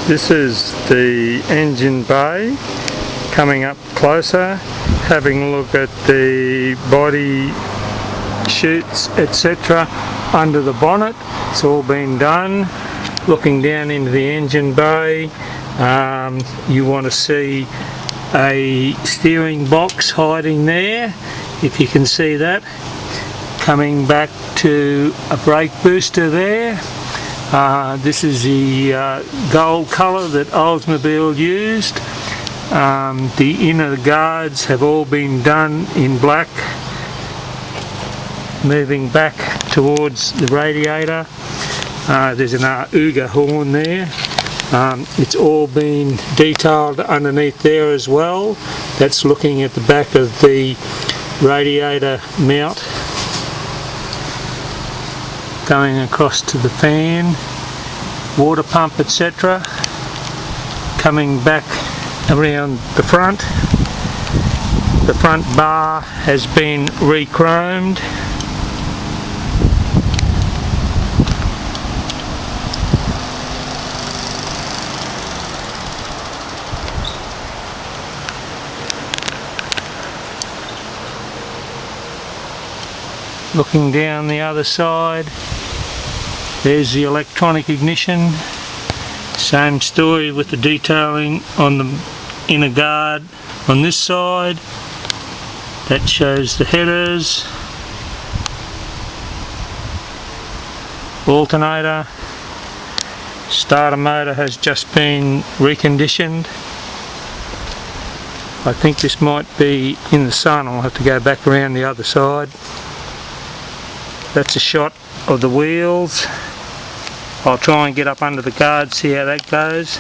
This is the engine bay, coming up closer, having a look at the body chutes, etc. under the bonnet. It's all been done. Looking down into the engine bay, you want to see a steering box hiding there, if you can see that. Coming back to a brake booster there. This is the gold colour that Oldsmobile used. The inner guards have all been done in black. Moving back towards the radiator, there's an Uga horn there. It's all been detailed underneath there as well. That's looking at the back of the radiator mount. Going across to the fan, water pump, etc. Coming back around the front. The front bar has been re-chromed. Looking down the other side, there's the electronic ignition. Same story with the detailing on the inner guard on this side. That shows the headers, alternator. Starter motor has just been reconditioned. I think this might be in the sun. I'll have to go back around the other side. That's a shot of the wheels. I'll try and get up under the guard, see how that goes.